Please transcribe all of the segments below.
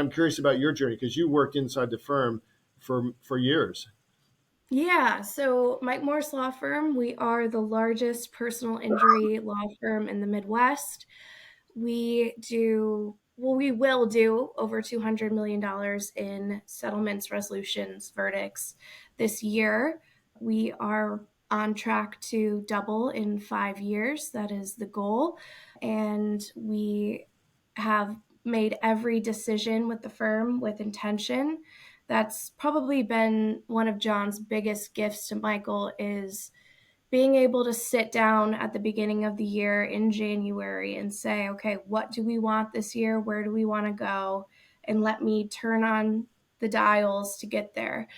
I'm curious about your journey because you worked inside the firm for years. Yeah, so Mike Morse Law Firm, we are the largest personal injury law firm in the Midwest. We will do over $200 million in settlements, resolutions, verdicts this year. We are on track to double in 5 years. That is the goal. And we have made every decision with the firm with intention. That's probably been one of John's biggest gifts to Michael is being able to sit down at the beginning of the year in January and say, okay, what do we want this year? Where do we want to go? And let me turn on the dials to get there.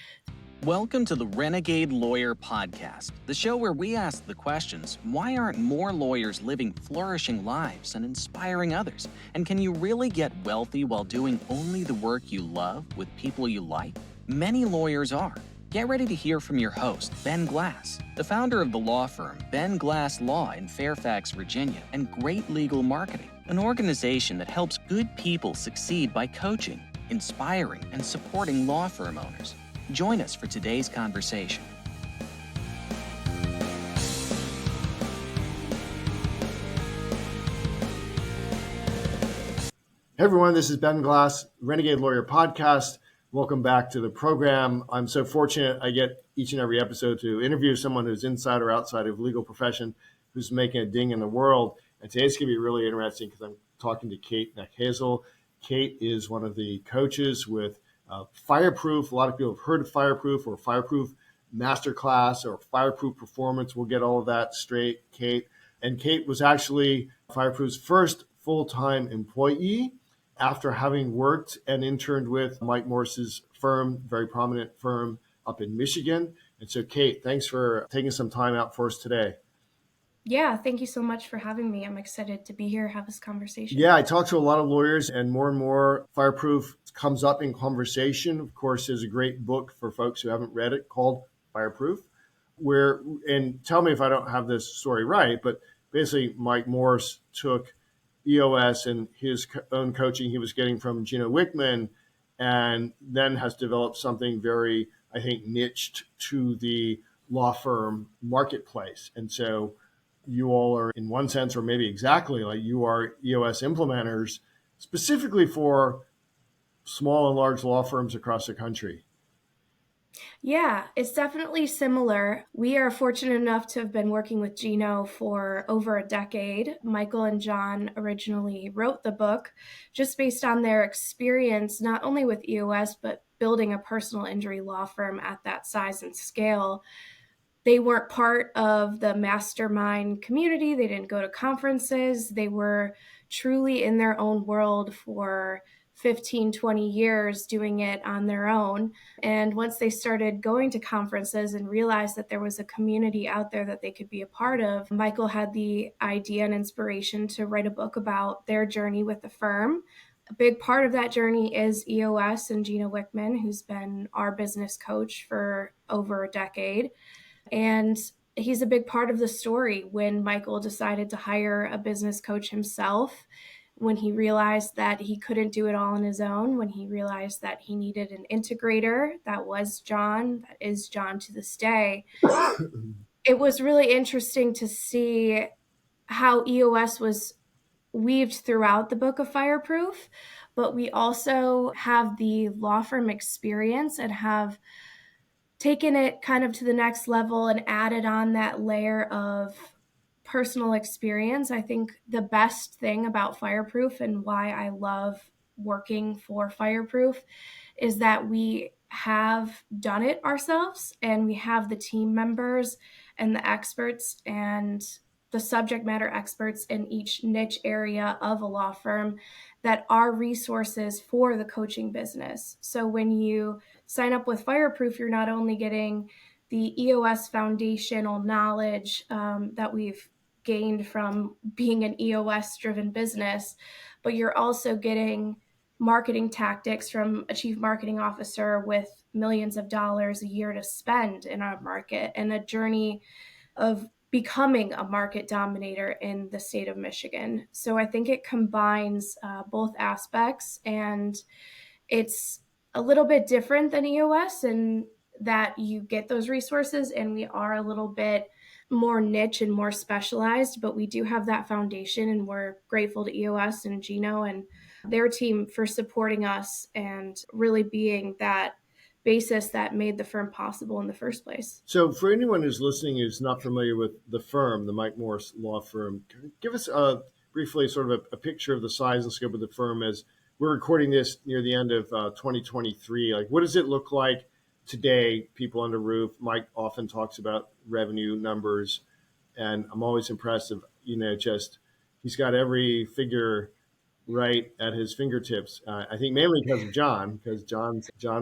Welcome to the Renegade Lawyer Podcast, the show where we ask the questions, why aren't more lawyers living flourishing lives and inspiring others? And can you really get wealthy while doing only the work you love with people you like? Many lawyers are. Get ready to hear from your host, Ben Glass, the founder of the law firm Ben Glass Law in Fairfax, Virginia, and Great Legal Marketing, an organization that helps good people succeed by coaching, inspiring, and supporting law firm owners. Join us for today's conversation. Hey everyone, this is Ben Glass, Renegade Lawyer Podcast. Welcome back to the program. I'm so fortunate I get each and every episode to interview someone who's inside or outside of the legal profession, who's making a ding in the world. And today's going to be really interesting because I'm talking to Kate Nachazel. Kate is one of the coaches with Fireproof. A lot of people have heard of Fireproof or Fireproof Masterclass or Fireproof Performance. We'll get all of that straight, Kate. And Kate was actually Fireproof's first full-time employee after having worked and interned with Mike Morse's firm, very prominent firm up in Michigan. And so, Kate, thanks for taking some time out for us today. Yeah, thank you so much for having me. I'm excited to be here, have this conversation. Yeah, I talk to a lot of lawyers and more Fireproof comes up in conversation. Of course, there's a great book for folks who haven't read it called Fireproof, and tell me if I don't have this story right, but basically Mike Morse took EOS and his own coaching he was getting from Gino Wickman and then has developed something very, I think, niched to the law firm marketplace. And so you all are in one sense, or maybe exactly like you are EOS implementers specifically for small and large law firms across the country. Yeah, it's definitely similar. We are fortunate enough to have been working with Gino for over a decade. Michael and John originally wrote the book just based on their experience, not only with EOS, but building a personal injury law firm at that size and scale. They weren't part of the mastermind community. They didn't go to conferences. They were truly in their own world for 15, 20 years doing it on their own. And once they started going to conferences and realized that there was a community out there that they could be a part of, Michael had the idea and inspiration to write a book about their journey with the firm. A big part of that journey is EOS and Gino Wickman, who's been our business coach for over a decade. And he's a big part of the story when Michael decided to hire a business coach himself, when he realized that he couldn't do it all on his own, when he realized that he needed an integrator. That was John, that is John to this day. It was really interesting to see how EOS was weaved throughout the book of Fireproof, but we also have the law firm experience and have taken it kind of to the next level and added on that layer of personal experience. I think the best thing about Fireproof and why I love working for Fireproof is that we have done it ourselves and we have the team members and the experts and the subject matter experts in each niche area of a law firm that are resources for the coaching business. So when you sign up with Fireproof, you're not only getting the EOS foundational knowledge that we've gained from being an EOS driven business, but you're also getting marketing tactics from a chief marketing officer with millions of dollars a year to spend in our market and a journey of becoming a market dominator in the state of Michigan. So I think it combines both aspects, and It's a little bit different than EOS in that you get those resources, and we are a little bit more niche and more specialized, but we do have that foundation, and we're grateful to EOS and Gino and their team for supporting us and really being that basis that made the firm possible in the first place. So, for anyone who's listening who's not familiar with the firm, the Mike Morse Law Firm, give us briefly sort of a picture of the size and scope of the firm as we're recording this near the end of 2023. Like, what does it look like today? People under roof. Mike often talks about revenue numbers, and I'm always impressed of just he's got every figure right at his fingertips. I think mainly because John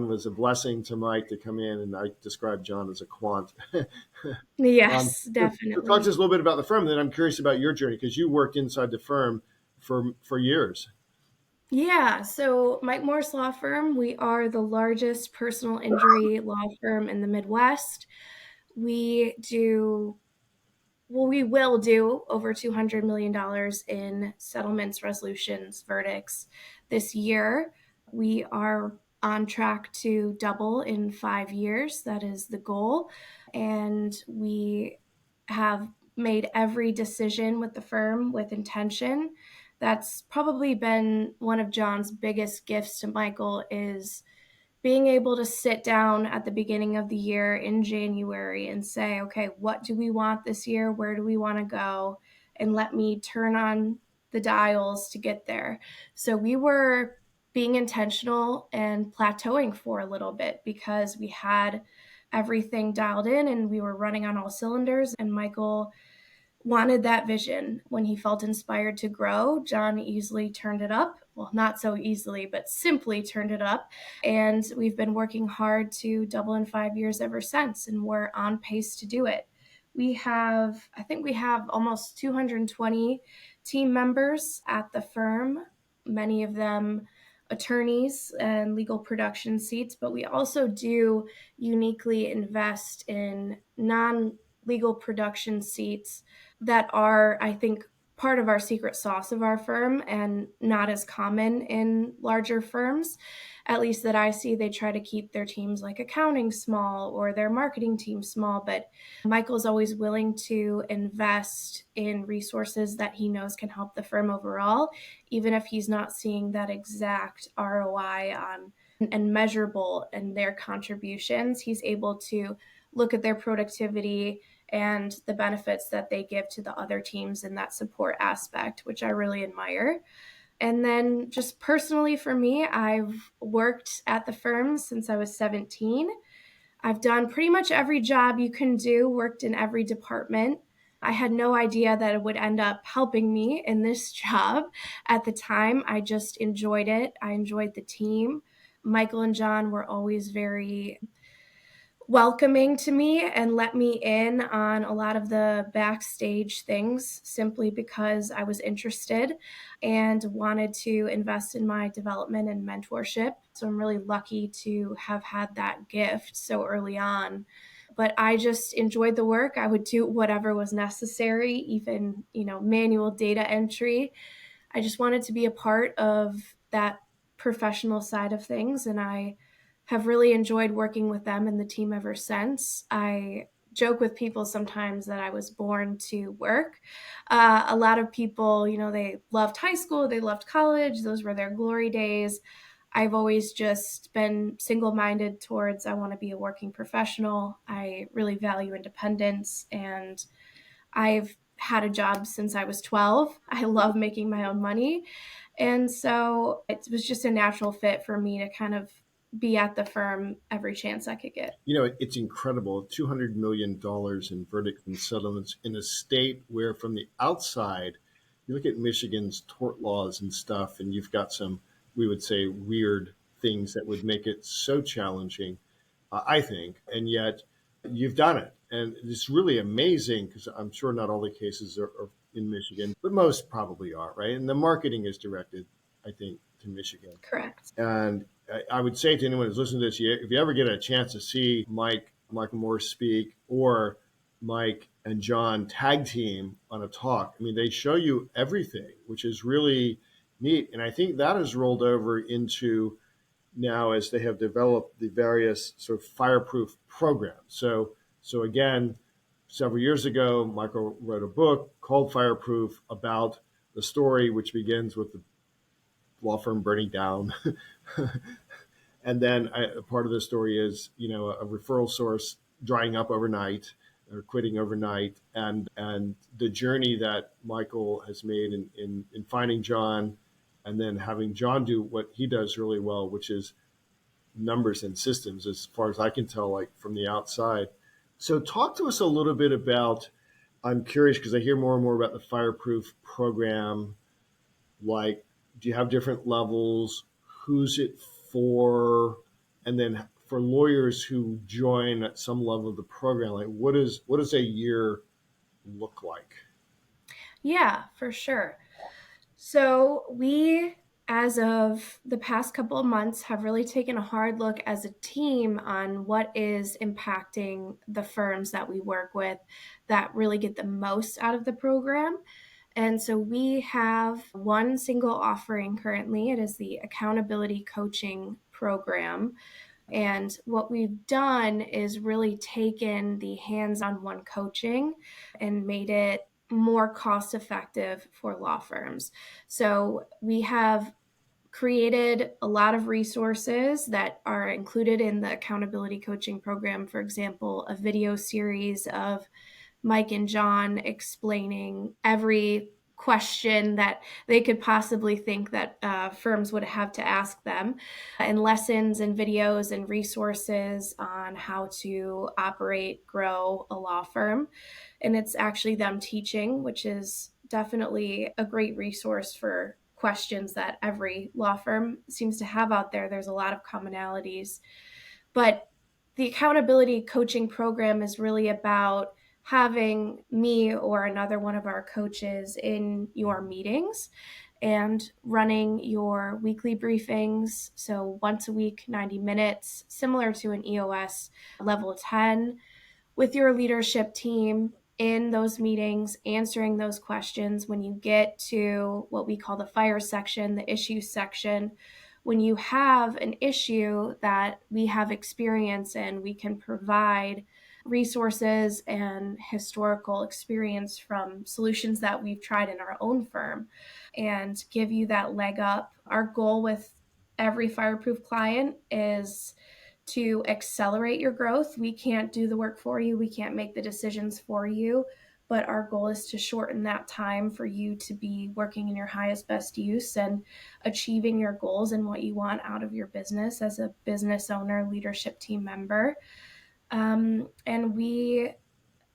was a blessing to Mike to come in, and I described John as a quant. Yes, So talk to us definitely. a little bit about the firm. Then I'm curious about your journey because you worked inside the firm for years. Yeah, so Mike Morse Law Firm, we are the largest personal injury law firm in the Midwest. We do Well, we will do over $200 million in settlements, resolutions, verdicts this year. We are on track to double in 5 years. That is the goal. And we have made every decision with the firm with intention. That's probably been one of John's biggest gifts to Michael is being able to sit down at the beginning of the year in January and say, okay, what do we want this year? Where do we want to go? And let me turn on the dials to get there. So we were being intentional and plateauing for a little bit because we had everything dialed in and we were running on all cylinders. And Michael wanted that vision. When he felt inspired to grow, John easily turned it up. Well, not so easily, but simply turned it up. And we've been working hard to double in 5 years ever since, and we're on pace to do it. I think we have almost 220 team members at the firm, many of them attorneys and legal production seats, but we also do uniquely invest in non legal production seats that are, I think, part of our secret sauce of our firm and not as common in larger firms. At least that I see, they try to keep their teams like accounting small or their marketing team small. But Michael's always willing to invest in resources that he knows can help the firm overall, even if he's not seeing that exact ROI on and measurable in their contributions. He's able to look at their productivity and the benefits that they give to the other teams in that support aspect, which I really admire. And then just personally for me, I've worked at the firm since I was 17. I've done pretty much every job you can do, worked in every department. I had no idea that it would end up helping me in this job at the time. I just enjoyed it. I enjoyed the team. Michael and John were always very welcoming to me and let me in on a lot of the backstage things simply because I was interested and wanted to invest in my development and mentorship. So I'm really lucky to have had that gift so early on. But I just enjoyed the work. I would do whatever was necessary, even, manual data entry. I just wanted to be a part of that professional side of things, and I have really enjoyed working with them and the team ever since. I joke with people sometimes that I was born to work. A lot of people, they loved high school, they loved college, those were their glory days. I've always just been single-minded towards I want to be a working professional. I really value independence, and I've had a job since I was 12. I love making my own money. And so it was just a natural fit for me to kind of be at the firm every chance I could get. It's incredible. $200 million in verdicts and settlements in a state where from the outside, you look at Michigan's tort laws and stuff, and you've got some, we would say, weird things that would make it so challenging, I think. And yet you've done it. And it's really amazing because I'm sure not all the cases are in Michigan, but most probably are, right? And the marketing is directed, I think, to Michigan. Correct. And I would say to anyone who's listening to this, if you ever get a chance to see Michael Morse speak or Mike and John tag team on a talk, I mean, they show you everything, which is really neat. And I think that has rolled over into now as they have developed the various sort of fireproof programs. So again, several years ago, Michael wrote a book called Fireproof about the story, which begins with the law firm burning down. And then part of the story is, a referral source drying up overnight or quitting overnight. And the journey that Michael has made in finding John and then having John do what he does really well, which is numbers and systems, as far as I can tell, like from the outside. So talk to us a little bit about, I'm curious because I hear more and more about the Fireproof program. Like, do you have different levels? Who's it for? And then for lawyers who join at some level of the program, like what does a year look like? Yeah, for sure. So we, as of the past couple of months, have really taken a hard look as a team on what is impacting the firms that we work with that really get the most out of the program. And so we have one single offering currently. It is the Accountability Coaching Program. And what we've done is really taken the hands-on coaching and made it more cost effective for law firms. So we have created a lot of resources that are included in the accountability coaching program. For example, a video series of Mike and John explaining every question that they could possibly think that firms would have to ask them, and lessons and videos and resources on how to operate, grow a law firm. And it's actually them teaching, which is definitely a great resource for questions that every law firm seems to have out there. There's a lot of commonalities. But the accountability coaching program is really about having me or another one of our coaches in your meetings and running your weekly briefings. So once a week, 90 minutes, similar to an EOS level 10, with your leadership team in those meetings, answering those questions. When you get to what we call the fire section, the issue section, when you have an issue that we have experience in, we can provide resources and historical experience from solutions that we've tried in our own firm and give you that leg up. Our goal with every Fireproof client is to accelerate your growth. We can't do the work for you. We can't make the decisions for you. But our goal is to shorten that time for you to be working in your highest, best use and achieving your goals and what you want out of your business as a business owner, leadership team member. And we,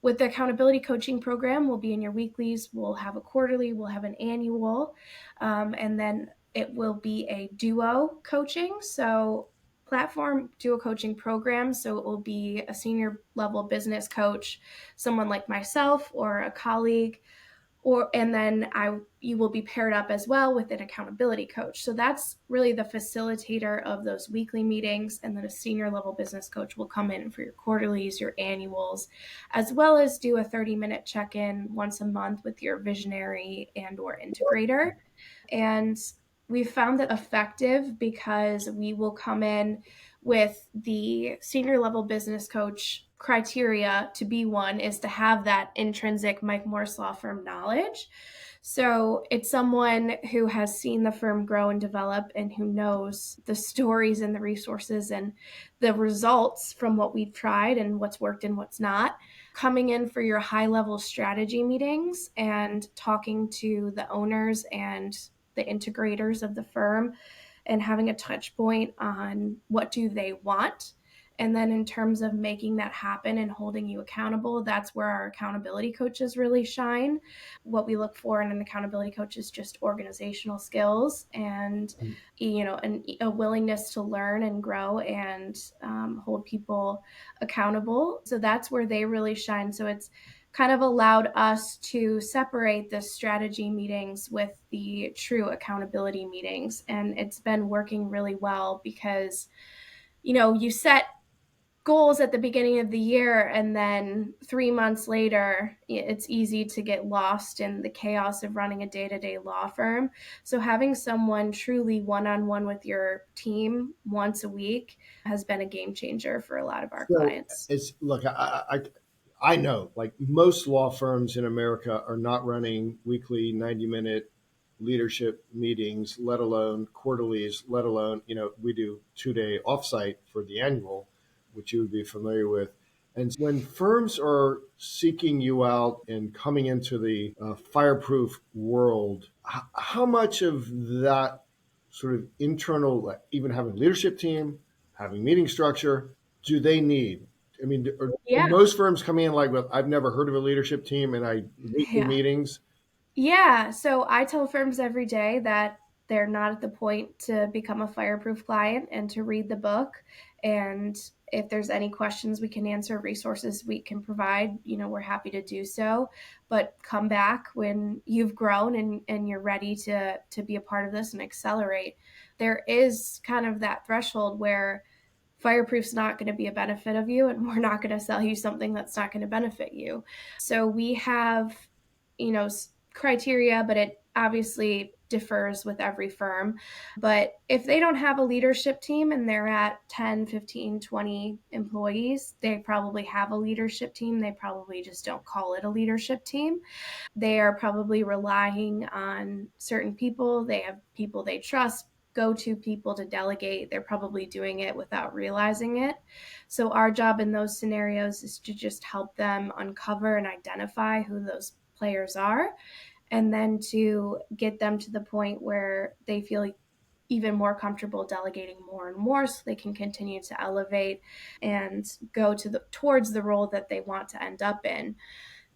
with the accountability coaching program, we'll be in your weeklies, we'll have a quarterly, we'll have an annual, and then it will be a duo coaching. So platform duo coaching program. So it will be a senior level business coach, someone like myself or a colleague, and then you will be paired up as well with an accountability coach. So that's really the facilitator of those weekly meetings. And then a senior level business coach will come in for your quarterlies, your annuals, as well as do a 30-minute check-in once a month with your visionary and or integrator. And we found that effective because we will come in with the senior level business coach criteria. To be one is to have that intrinsic Mike Morse Law Firm knowledge. So it's someone who has seen the firm grow and develop and who knows the stories and the resources and the results from what we've tried and what's worked and what's not, coming in for your high level strategy meetings and talking to the owners and the integrators of the firm and having a touch point on what do they want. And then in terms of making that happen and holding you accountable, that's where our accountability coaches really shine. What we look for in an accountability coach is just organizational skills and, a willingness to learn and grow and hold people accountable. So that's where they really shine. So it's kind of allowed us to separate the strategy meetings with the true accountability meetings. And it's been working really well because, you set goals at the beginning of the year, and then 3 months later, it's easy to get lost in the chaos of running a day-to-day law firm. So having someone truly one-on-one with your team once a week has been a game changer for a lot of our So clients. I know like most law firms in America are not running weekly 90-minute leadership meetings, let alone quarterlies, let alone, we do 2-day offsite for the annual, which you would be familiar with. And when firms are seeking you out and coming into the fireproof world, how much of that sort of internal, like even having a leadership team, having meeting structure, do they need? I mean, are Yeah. most firms coming in like, well, I've never heard of a leadership team and I weekly Yeah. meetings. Yeah. So I tell firms every day that they're not at the point to become a fireproof client and to read the book. And if there's any questions we can answer, resources we can provide, we're happy to do so. But come back when you've grown and you're ready to be a part of this and accelerate. There is kind of that threshold where fireproof's not going to be a benefit of you, and we're not going to sell you something that's not going to benefit you. So we have, criteria, but it obviously differs with every firm. But if they don't have a leadership team and they're at 10, 15, 20 employees, they probably have a leadership team. They probably just don't call it a leadership team. They are probably relying on certain people. They have people they trust, go-to people to delegate. They're probably doing it without realizing it. So our job in those scenarios is to just help them uncover and identify who those players are, and then to get them to the point where they feel even more comfortable delegating more and more so they can continue to elevate and go towards the role that they want to end up in.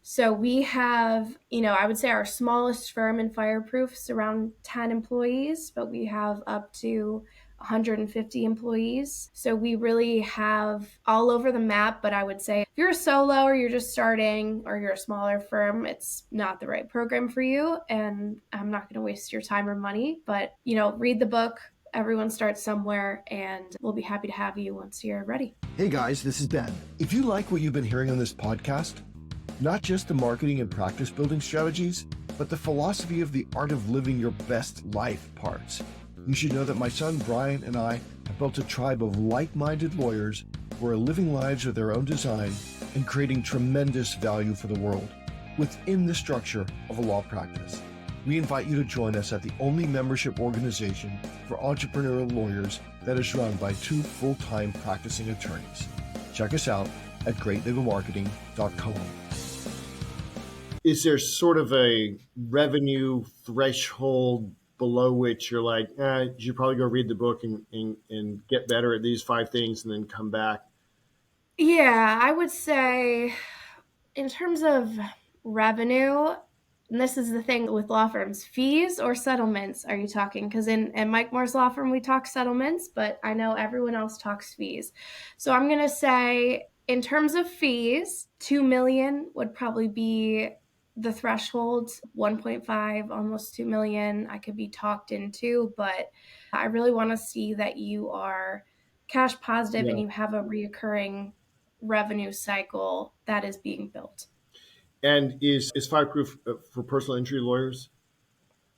So we have, I would say our smallest firm in Fireproof is around 10 employees, but we have up to 150 employees. So we really have all over the map. But I would say if you're a solo or you're just starting or you're a smaller firm, it's not the right program for you. And I'm not going to waste your time or money, but, read the book. Everyone starts somewhere, and we'll be happy to have you once you're ready. Hey guys, this is Ben. If you like what you've been hearing on this podcast, not just the marketing and practice building strategies, but the philosophy of the art of living your best life parts, you should know that my son Brian and I have built a tribe of like-minded lawyers who are living lives of their own design and creating tremendous value for the world within the structure of a law practice. We invite you to join us at the only membership organization for entrepreneurial lawyers that is run by 2 full-time practicing attorneys. Check us out at greatlegalmarketing.com. Is there sort of a revenue threshold below which you're like, you should probably go read the book and get better at these 5 things and then come back? Yeah, I would say in terms of revenue, and this is the thing with law firms, fees or settlements are you talking? Because in Mike Morse Law Firm, we talk settlements, but I know everyone else talks fees. So I'm going to say in terms of fees, 2 million would probably be the threshold. 1.5, almost 2 million, I could be talked into, but I really want to see that you are cash positive and you have a reoccurring revenue cycle that is being built. And is Fireproof for personal injury lawyers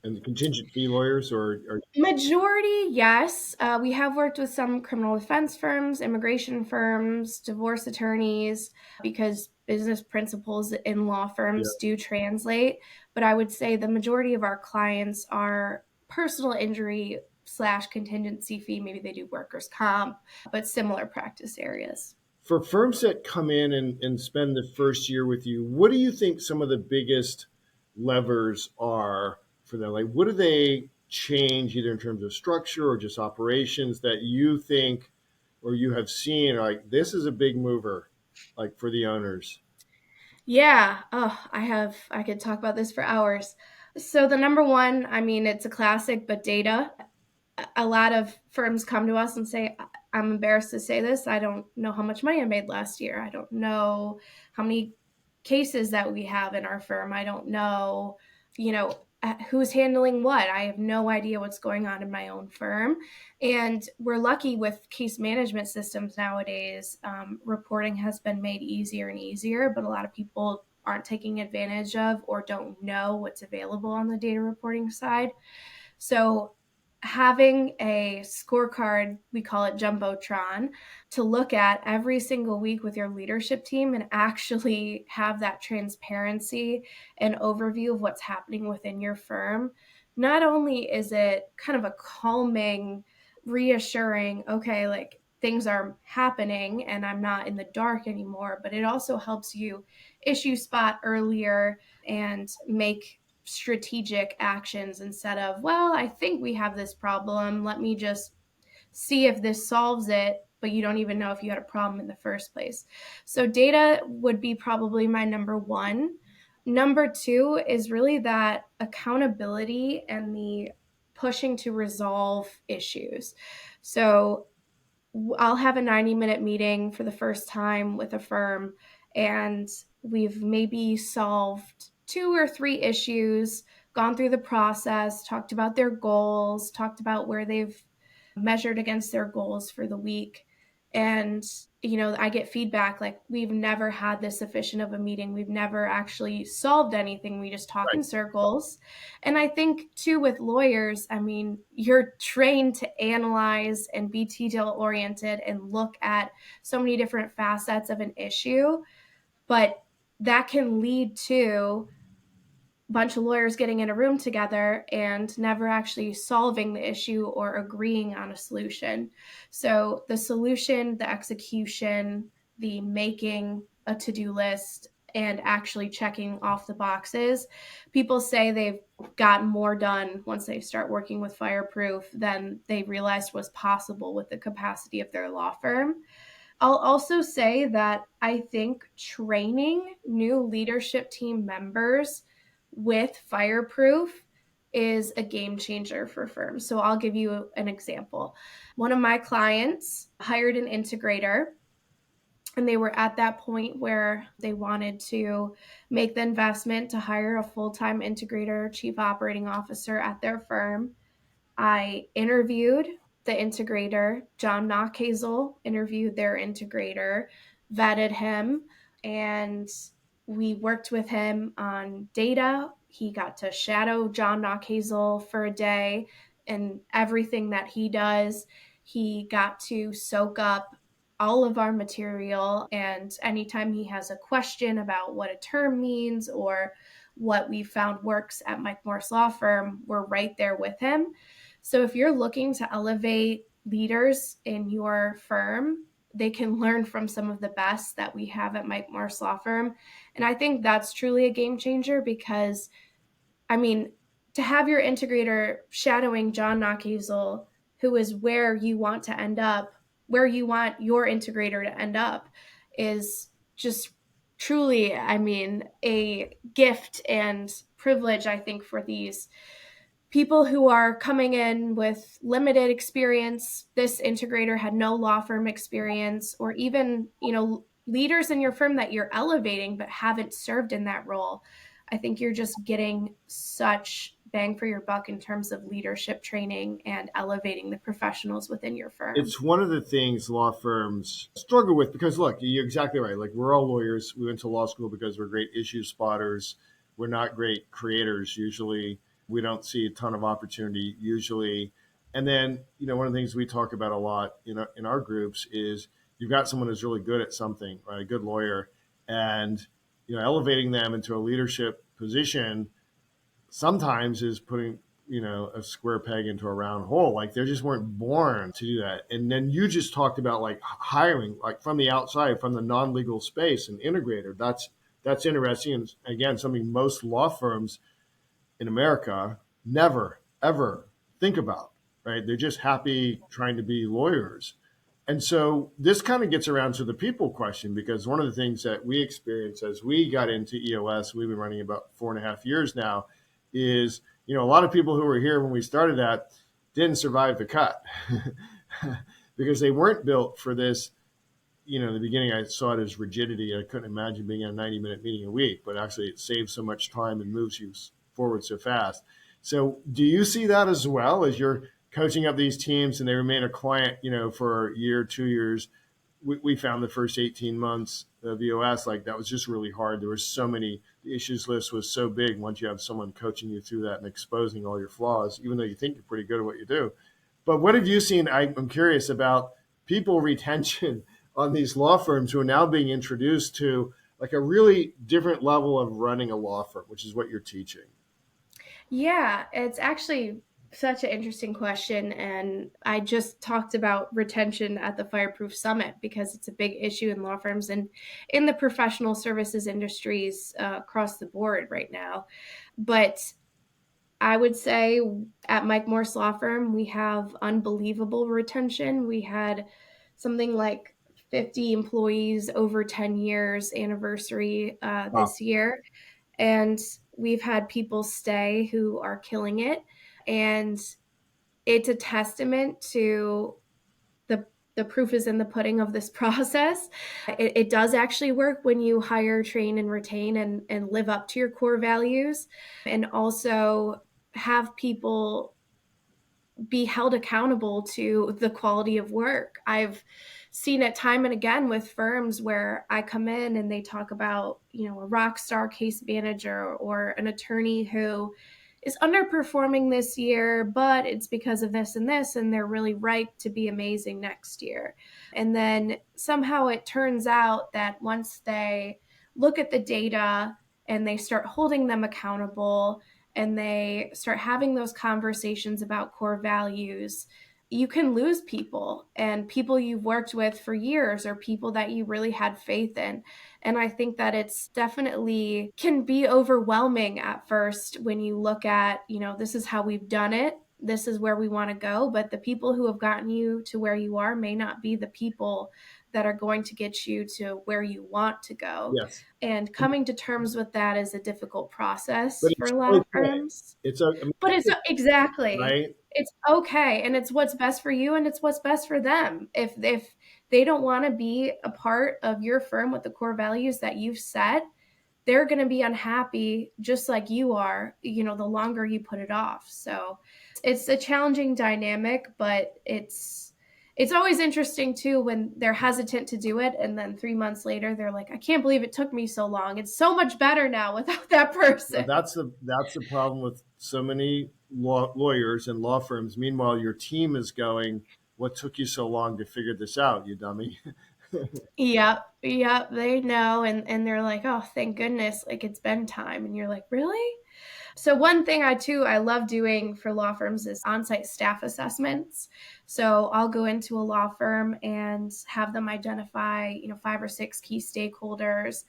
and contingent fee lawyers or Majority, yes. We have worked with some criminal defense firms, immigration firms, divorce attorneys, because business principles in law firms do translate. But I would say the majority of our clients are personal injury / contingency fee. Maybe they do workers' comp, but similar practice areas. for firms that come in and spend the first year with you, what do you think some of the biggest levers are for them? Like, what do they change either in terms of structure or just operations that you think or you have seen like this is a big mover, like for the owners? Yeah. Oh, I could talk about this for hours. So the number one, I mean, it's a classic, but data. A lot of firms come to us and say, I'm embarrassed to say this, I don't know how much money I made last year. I don't know how many cases that we have in our firm. I don't know, who's handling what. I have no idea what's going on in my own firm. And we're lucky with case management systems nowadays. Reporting has been made easier and easier, but a lot of people aren't taking advantage of or don't know what's available on the data reporting side. So having a scorecard, we call it Jumbotron, to look at every single week with your leadership team and actually have that transparency and overview of what's happening within your firm. Not only is it kind of a calming, reassuring, okay, like things are happening and I'm not in the dark anymore, but it also helps you issue spot earlier and make strategic actions instead of, well, I think we have this problem. Let me just see if this solves it, but you don't even know if you had a problem in the first place. So data would be probably my number one. Number two is really that accountability and the pushing to resolve issues. So I'll have a 90-minute meeting for the first time with a firm, and we've maybe solved 2 or 3 issues, gone through the process, talked about their goals, talked about where they've measured against their goals for the week. And, I get feedback like, we've never had this efficient of a meeting. We've never actually solved anything. We just talk in circles. And I think too, with lawyers, I mean, you're trained to analyze and be detail oriented and look at so many different facets of an issue, but that can lead to bunch of lawyers getting in a room together and never actually solving the issue or agreeing on a solution. So the solution, the execution, the making a to-do list, and actually checking off the boxes. People say they've gotten more done once they start working with Fireproof than they realized was possible with the capacity of their law firm. I'll also say that I think training new leadership team members with Fireproof is a game changer for firms. So I'll give you an example. One of my clients hired an integrator, and they were at that point where they wanted to make the investment to hire a full-time integrator, chief operating officer at their firm. I interviewed the integrator. John Nachazel interviewed their integrator, vetted him, and we worked with him on data. He got to shadow John Nachazel for a day and everything that he does. He got to soak up all of our material, and anytime he has a question about what a term means or what we found works at Mike Morse Law Firm, we're right there with him. So if you're looking to elevate leaders in your firm, they can learn from some of the best that we have at Mike Morse Law Firm. And I think that's truly a game changer because, I mean, to have your integrator shadowing John Nachazel, who is where you want to end up, where you want your integrator to end up, is just truly, I mean, a gift and privilege, I think, for these people who are coming in with limited experience. This integrator had no law firm experience, or even, leaders in your firm that you're elevating but haven't served in that role. I think you're just getting such bang for your buck in terms of leadership training and elevating the professionals within your firm. It's one of the things law firms struggle with because, look, you're exactly right. Like, we're all lawyers. We went to law school because we're great issue spotters. We're not great creators usually. We don't see a ton of opportunity usually. And then, one of the things we talk about a lot in our groups is you've got someone who's really good at something, right? A good lawyer, and elevating them into a leadership position sometimes is putting a square peg into a round hole. Like, they just weren't born to do that. And then you just talked about like hiring, like from the outside, from the non-legal space, an integrator. That's interesting. And again, something most law firms in America never, ever think about, right? They're just happy trying to be lawyers. And so this kind of gets around to the people question, because one of the things that we experienced as we got into EOS, we've been running about 4.5 years now, is, a lot of people who were here when we started that didn't survive the cut because they weren't built for this. In the beginning, I saw it as rigidity. I couldn't imagine being in a 90-minute meeting a week, but actually it saves so much time and moves you forward so fast. So do you see that as well as you're coaching up these teams and they remain a client, for a year, 2 years? We found the first 18 months of EOS, like that was just really hard. There were so many, the issues list was so big once you have someone coaching you through that and exposing all your flaws, even though you think you're pretty good at what you do. But what have you seen? I'm curious about people retention on these law firms who are now being introduced to like a really different level of running a law firm, which is what you're teaching. Yeah, it's actually such an interesting question. And I just talked about retention at the Fireproof Summit because it's a big issue in law firms and in the professional services industries across the board right now. But I would say at Mike Morse Law Firm, we have unbelievable retention. We had something like 50 employees over 10 years anniversary this year. And we've had people stay who are killing it. And it's a testament to the proof is in the pudding of this process. It does actually work when you hire, train, and retain and live up to your core values, and also have people be held accountable to the quality of work. I've seen it time and again with firms where I come in and they talk about, a rock star case manager or an attorney who is underperforming this year, but it's because of this and this, and they're really ripe to be amazing next year. And then somehow it turns out that once they look at the data and they start holding them accountable and they start having those conversations about core values, you can lose people and people you've worked with for years or people that you really had faith in. And I think that it's definitely can be overwhelming at first when you look at, this is how we've done it. This is where we want to go. But the people who have gotten you to where you are may not be the people that are going to get you to where you want to go. Yes. And coming to terms with that is a difficult process But for it's a lot of okay. firms. But it's exactly right. It's okay. And it's what's best for you and it's what's best for them. If they don't want to be a part of your firm with the core values that you've set, they're going to be unhappy just like you are, the longer you put it off. So it's a challenging dynamic, but it's always interesting too when they're hesitant to do it. And then 3 months later, they're like, I can't believe it took me so long. It's so much better now without that person. Well, that's the problem with so many lawyers and law firms. Meanwhile, your team is going, what took you so long to figure this out, you dummy? Yep, they know. And they're like, oh, thank goodness, like it's been time. And you're like, really? So one thing I love doing for law firms is on-site staff assessments. So I'll go into a law firm and have them identify, 5 or 6 key stakeholders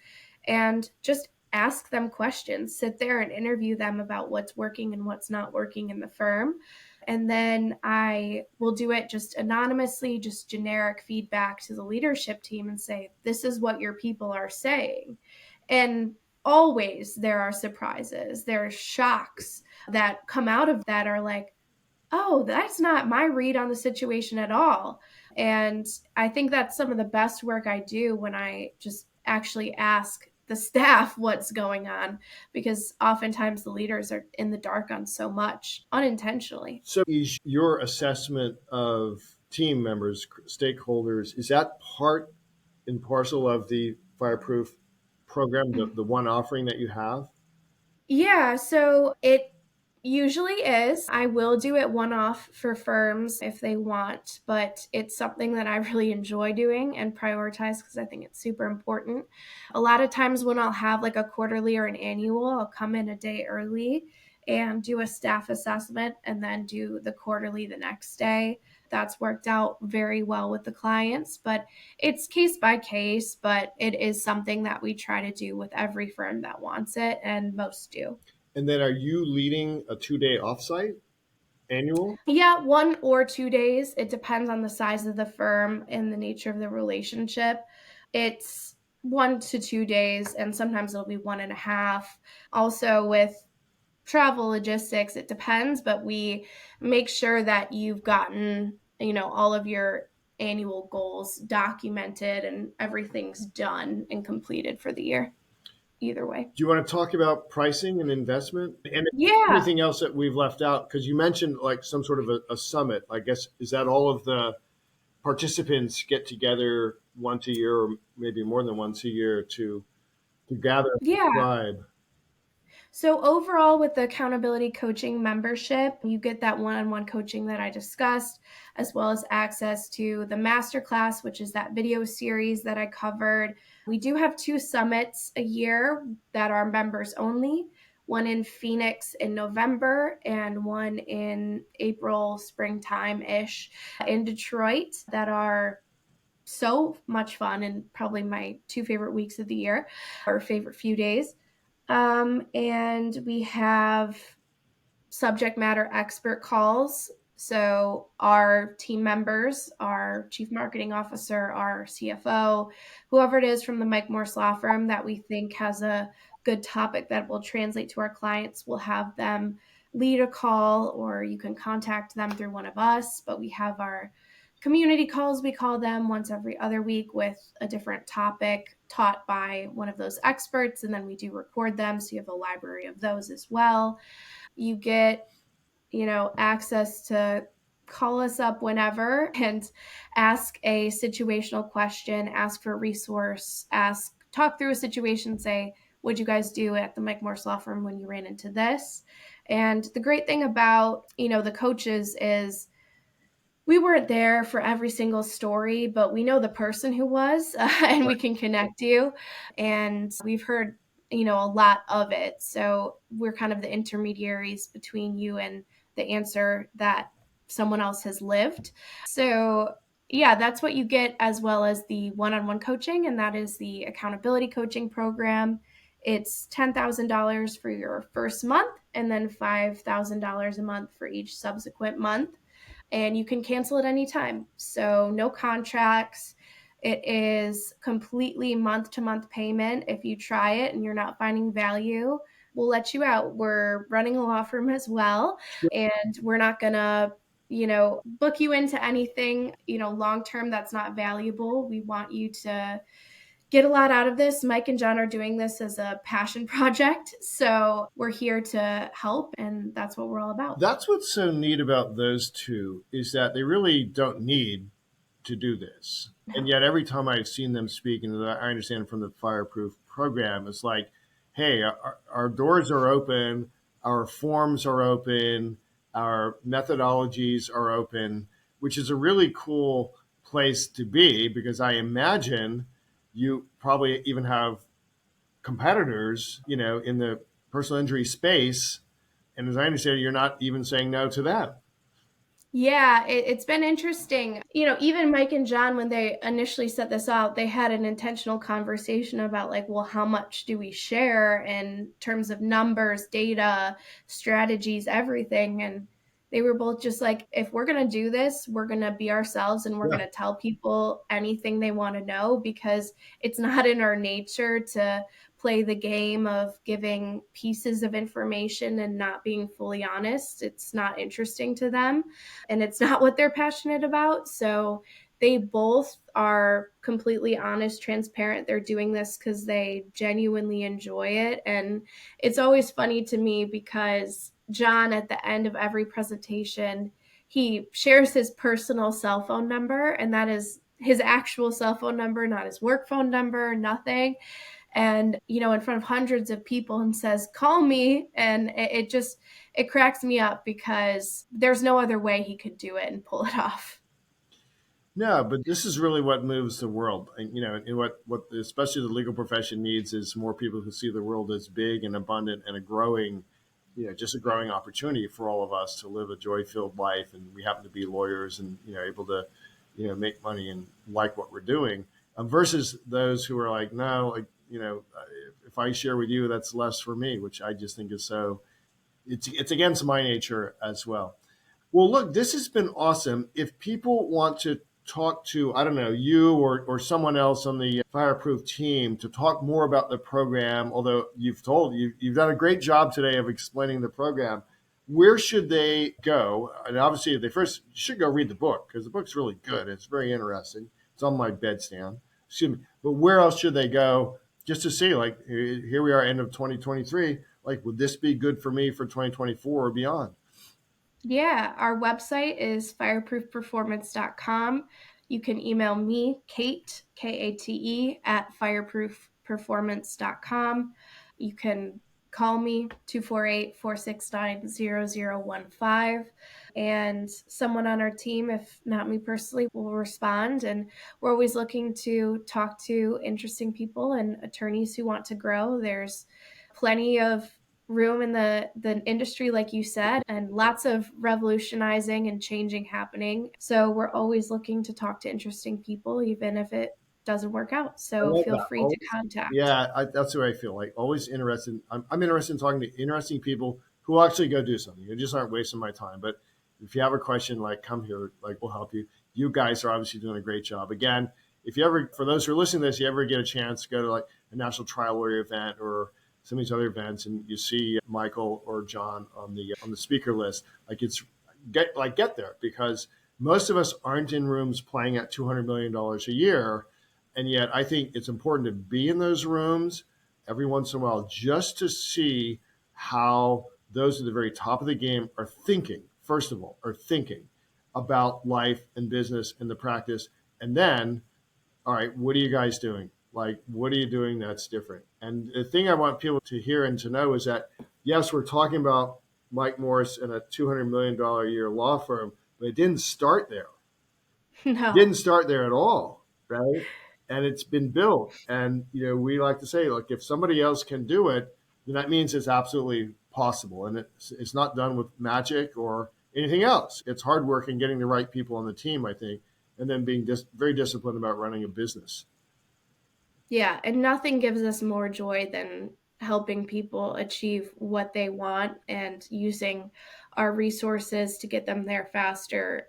and just ask them questions, sit there and interview them about what's working and what's not working in the firm. And then I will do it just anonymously, just generic feedback to the leadership team and say, this is what your people are saying. And always there are surprises. There are shocks that come out of that are like, oh, that's not my read on the situation at all. And I think that's some of the best work I do when I just actually ask the staff what's going on, because oftentimes the leaders are in the dark on so much unintentionally. So is your assessment of team members, stakeholders, is that part and parcel of the Fireproof program, the one offering that you have? Yeah, so it usually is. I will do it one-off for firms if they want, but it's something that I really enjoy doing and prioritize because I think it's super important. A lot of times when I'll have like a quarterly or an annual, I'll come in a day early and do a staff assessment and then do the quarterly the next day. That's worked out very well with the clients, but it's case by case, but it is something that we try to do with every firm that wants it, and most do. And then are you leading a 2-day offsite annual? Yeah, 1 or 2 days. It depends on the size of the firm and the nature of the relationship. It's 1 to 2 days, and sometimes it'll be 1.5. Also, with travel logistics, it depends, but we make sure that you've gotten, all of your annual goals documented and everything's done and completed for the year. either way. Do you want to talk about pricing and investment and Yeah. anything else that we've left out? Because you mentioned like some sort of a summit. I guess, is that all of the participants get together once a year or maybe more than once a year to gather a Yeah. tribe? So overall, with the accountability coaching membership, you get that one-on-one coaching that I discussed, as well as access to the masterclass, which is that video series that I covered. We do have 2 summits a year that are members only, one in Phoenix in November and one in April, springtime-ish in Detroit, that are so much fun and probably my 2 favorite weeks of the year, or favorite few days. And we have subject matter expert calls. So our team members, our chief marketing officer, our CFO, whoever it is from the Mike Morse Law Firm that we think has a good topic that will translate to our clients, we'll have them lead a call, or you can contact them through one of us. But we have our community calls, we call them, once every other week with a different topic taught by one of those experts. And then we do record them. So you have a library of those as well. You get, access to call us up whenever and ask a situational question, ask for a resource, talk through a situation, say, what'd you guys do at the Mike Morse Law Firm when you ran into this? And the great thing about, the coaches is we weren't there for every single story, but we know the person who was, and we can connect you. And we've heard, a lot of it. So we're kind of the intermediaries between you and the answer that someone else has lived. So yeah, that's what you get, as well as the one-on-one coaching. And that is the accountability coaching program. It's $10,000 for your first month, and then $5,000 a month for each subsequent month. And you can cancel at any time. So no contracts. It is completely month-to-month payment. If you try it and you're not finding value, we'll let you out. We're running a law firm as well, and we're not going to, book you into anything, long-term that's not valuable. We want you to get a lot out of this. Mike and John are doing this as a passion project. So we're here to help, and that's what we're all about. That's what's so neat about those two, is that they really don't need to do this. No. And yet every time I've seen them speak, and I understand from the Fireproof program, it's like, hey, our doors are open, our forms are open, our methodologies are open, which is a really cool place to be, because I imagine you probably even have competitors, in the personal injury space. And as I understand it, you're not even saying no to them. Yeah, it's been interesting. Even Mike and John, when they initially set this out, they had an intentional conversation about like, well, how much do we share in terms of numbers, data, strategies, everything? And they were both just like, if we're going to do this, we're going to be ourselves, and we're going to tell people anything they want to know, because it's not in our nature to play the game of giving pieces of information and not being fully honest. It's not interesting to them, and it's not what they're passionate about. So they both are completely honest, transparent. They're doing this because they genuinely enjoy it. And it's always funny to me because John, at the end of every presentation, he shares his personal cell phone number, and that is his actual cell phone number, not his work phone number, nothing. And, in front of hundreds of people, and says, call me. And it cracks me up, because there's no other way he could do it and pull it off. No, but this is really what moves the world. And, and what especially the legal profession needs is more people who see the world as big and abundant and a growing, just a growing opportunity for all of us to live a joy-filled life. And we happen to be lawyers and, able to, make money and like what we're doing, versus those who are like, no, like, if I share with you, that's less for me, which I just think is it's against my nature as well. Well, look, this has been awesome. If people want to talk to, I don't know, you or someone else on the Fireproof team to talk more about the program, although you've done a great job today of explaining the program, where should they go? And obviously, they first should go read the book, because the book's really good. It's very interesting. It's on my bedstand. Excuse me. But where else should they go just to see, like, here we are, end of 2023. Like, would this be good for me for 2024 or beyond? Yeah, our website is fireproofperformance.com. You can email me, Kate, Kate, at fireproofperformance.com. You can call me 248-469-0015, and someone on our team, if not me personally, will respond. And we're always looking to talk to interesting people and attorneys who want to grow. There's plenty of room in the industry, like you said, and lots of revolutionizing and changing happening. So we're always looking to talk to interesting people, even if it doesn't work out. I So love feel that. free to contact. Yeah, that's the way I feel. Like, always interested. I'm interested in talking to interesting people who actually go do something. You just aren't wasting my time. But if you have a question, like, come here. Like, we'll help you. You guys are obviously doing a great job. Again, if you ever, for those who are listening to this, you ever get a chance to go to like a national trial lawyer event or some of these other events, and you see Michael or John on the speaker list, like, it's get there, because most of us aren't in rooms playing at $200 million a year. And yet I think it's important to be in those rooms every once in a while just to see how those at the very top of the game are thinking, first of all, are thinking about life and business and the practice. And then, all right, what are you guys doing? Like, what are you doing that's different? And the thing I want people to hear and to know is that, yes, we're talking about Mike Morse and a $200 million a year law firm, but it didn't start there. No. It didn't start there at all, right? And it's been built. And, we like to say, look, if somebody else can do it, then that means it's absolutely possible. And it's not done with magic or anything else. It's hard work and getting the right people on the team, I think, and then being very disciplined about running a business. Yeah, and nothing gives us more joy than helping people achieve what they want and using our resources to get them there faster.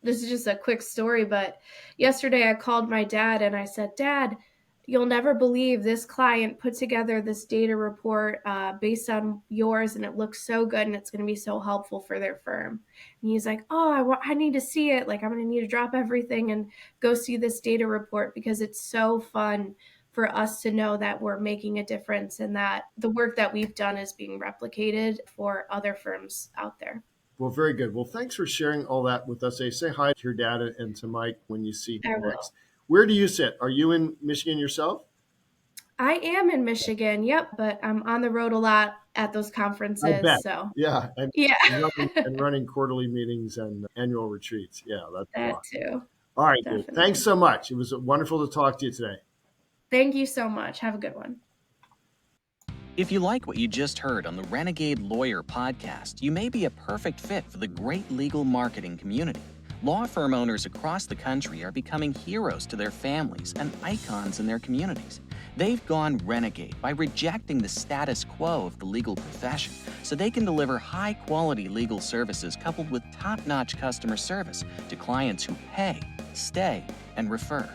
This is just a quick story, but yesterday I called my dad and I said, Dad, you'll never believe this client put together this data report based on yours, and it looks so good and it's going to be so helpful for their firm. And he's like, oh, I need to see it. Like, I'm going to need to drop everything and go see this data report, because it's so fun for us to know that we're making a difference and that the work that we've done is being replicated for other firms out there. Well, very good. Well, thanks for sharing all that with us. Say hi to your dad and to Mike when you see him next. Where do you sit? Are you in Michigan yourself? I am in Michigan, yep, but I'm on the road a lot at those conferences. I bet. So yeah, and running quarterly meetings and annual retreats. Yeah, that's that too. All right, dude. Thanks so much. It was wonderful to talk to you today. Thank you so much. Have a good one. If you like what you just heard on the Renegade Lawyer Podcast, you may be a perfect fit for the great legal marketing community. Law firm owners across the country are becoming heroes to their families and icons in their communities. They've gone renegade by rejecting the status quo of the legal profession so they can deliver high-quality legal services coupled with top-notch customer service to clients who pay, stay, and refer.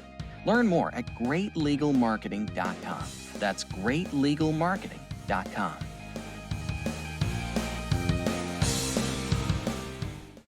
Learn more at greatlegalmarketing.com. That's greatlegalmarketing.com.